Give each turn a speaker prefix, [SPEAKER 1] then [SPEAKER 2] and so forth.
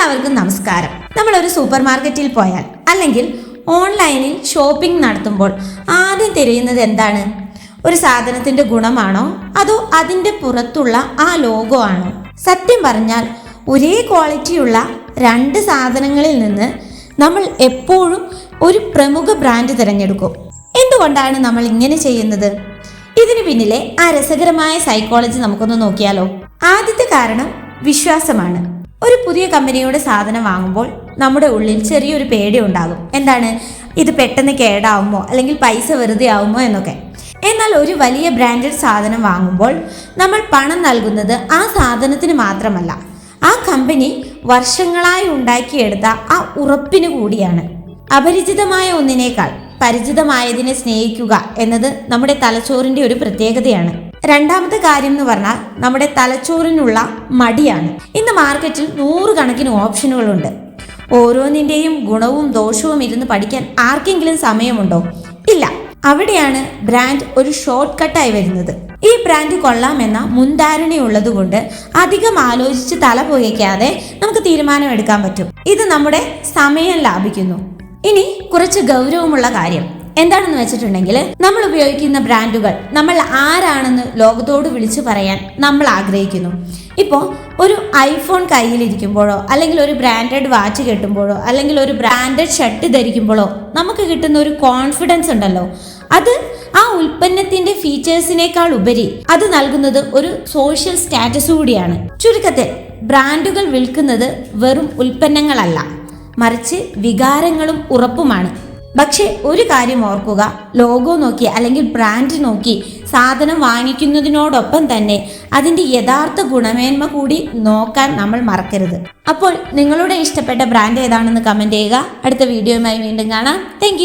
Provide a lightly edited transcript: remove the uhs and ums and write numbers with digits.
[SPEAKER 1] എല്ലാവർക്കും നമസ്കാരം. നമ്മൾ ഒരു സൂപ്പർ മാർക്കറ്റിൽ പോയാൽ അല്ലെങ്കിൽ ഓൺലൈനിൽ ഷോപ്പിംഗ് നടത്തുമ്പോൾ ആദ്യം തിരയുന്നത് എന്താണ്? ഒരു സാധനത്തിന്റെ ഗുണമാണോ അതോ അതിന്റെ പുറത്തുള്ള ആ ലോഗോ ആണോ? സത്യം പറഞ്ഞാൽ ഒരേ ക്വാളിറ്റിയുള്ള രണ്ട് സാധനങ്ങളിൽ നിന്ന് നമ്മൾ എപ്പോഴും ഒരു പ്രമുഖ ബ്രാൻഡ് തിരഞ്ഞെടുക്കും. എന്തുകൊണ്ടാണ് നമ്മൾ ഇങ്ങനെ ചെയ്യുന്നത്? ഇതിന് പിന്നിലെ ആ രസകരമായ സൈക്കോളജി നമുക്കൊന്ന് നോക്കിയാലോ. ആദ്യത്തെ കാരണം വിശ്വാസമാണ്. ഒരു പുതിയ കമ്പനിയുടെ സാധനം വാങ്ങുമ്പോൾ നമ്മുടെ ഉള്ളിൽ ചെറിയൊരു പേടി ഉണ്ടാകും. എന്താണ്? ഇത് പെട്ടെന്ന് കേടാവുമോ അല്ലെങ്കിൽ പൈസ വെറുതെ ആവുമോ എന്നൊക്കെ. എന്നാൽ ഒരു വലിയ ബ്രാൻഡഡ് സാധനം വാങ്ങുമ്പോൾ നമ്മൾ പണം നൽകുന്നത് ആ സാധനത്തിന് മാത്രമല്ല, ആ കമ്പനി വർഷങ്ങളായി ഉണ്ടാക്കിയെടുത്ത ആ ഉറപ്പിന് കൂടിയാണ്. അപരിചിതമായ ഒന്നിനേക്കാൾ പരിചിതമായതിനെ സ്നേഹിക്കുക എന്നത് നമ്മുടെ തലച്ചോറിന്റെ ഒരു പ്രത്യേകതയാണ്. രണ്ടാമത്തെ കാര്യം എന്ന് പറഞ്ഞാൽ നമ്മുടെ തലച്ചോറിനുള്ള മടിയാണ്. ഇന്ന് മാർക്കറ്റിൽ 100 കണക്കിന് ഓപ്ഷനുകളുണ്ട്. ഓരോന്നിന്റെയും ഗുണവും ദോഷവും ഇരുന്ന് പഠിക്കാൻ ആർക്കെങ്കിലും സമയമുണ്ടോ? ഇല്ല. അവിടെയാണ് ബ്രാൻഡ് ഒരു ഷോർട്ട് കട്ടായി വരുന്നത്. ഈ ബ്രാൻഡ് കൊള്ളാമെന്ന മുൻധാരണയുള്ളത് കൊണ്ട് അധികം ആലോചിച്ച് തല പുകയ്ക്കാതെ നമുക്ക് തീരുമാനമെടുക്കാൻ പറ്റും. ഇത് നമ്മുടെ സമയം ലാഭിക്കുന്നു. ഇനി കുറച്ച് ഗൗരവമുള്ള കാര്യം എന്താണെന്ന് വെച്ചിട്ടുണ്ടെങ്കിൽ, നമ്മൾ ഉപയോഗിക്കുന്ന ബ്രാൻഡുകൾ നമ്മൾ ആരാണെന്ന് ലോകത്തോട് വിളിച്ചു പറയാൻ നമ്മൾ ആഗ്രഹിക്കുന്നു. ഇപ്പോൾ ഒരു ഐഫോൺ കയ്യിലിരിക്കുമ്പോഴോ അല്ലെങ്കിൽ ഒരു ബ്രാൻഡഡ് വാച്ച് കെട്ടുമ്പോഴോ അല്ലെങ്കിൽ ഒരു ബ്രാൻഡഡ് ഷർട്ട് ധരിക്കുമ്പോഴോ നമുക്ക് കിട്ടുന്ന ഒരു കോൺഫിഡൻസ് ഉണ്ടല്ലോ, അത് ആ ഉൽപ്പന്നത്തിന്റെ ഫീച്ചേഴ്സിനേക്കാൾ ഉപരി അത് നൽകുന്നത് ഒരു സോഷ്യൽ സ്റ്റാറ്റസ് കൂടിയാണ്. ചുരുക്കത്തിൽ ബ്രാൻഡുകൾ വിൽക്കുന്നത് വെറും ഉൽപ്പന്നങ്ങളല്ല, മറിച്ച് വികാരങ്ങളും ഉറപ്പുമാണ്. പക്ഷെ ഒരു കാര്യം ഓർക്കുക, ലോഗോ നോക്കി അല്ലെങ്കിൽ ബ്രാൻഡ് നോക്കി സാധനം വാങ്ങിക്കുന്നതിനോടൊപ്പം തന്നെ അതിൻ്റെ യഥാർത്ഥ ഗുണമേന്മ കൂടി നോക്കാൻ നമ്മൾ മറക്കരുത്. അപ്പോൾ നിങ്ങളുടെ ഇഷ്ടപ്പെട്ട ബ്രാൻഡ് ഏതാണെന്ന് കമൻറ്റ് ചെയ്യുക. അടുത്ത വീഡിയോയുമായി വീണ്ടും കാണാം. താങ്ക്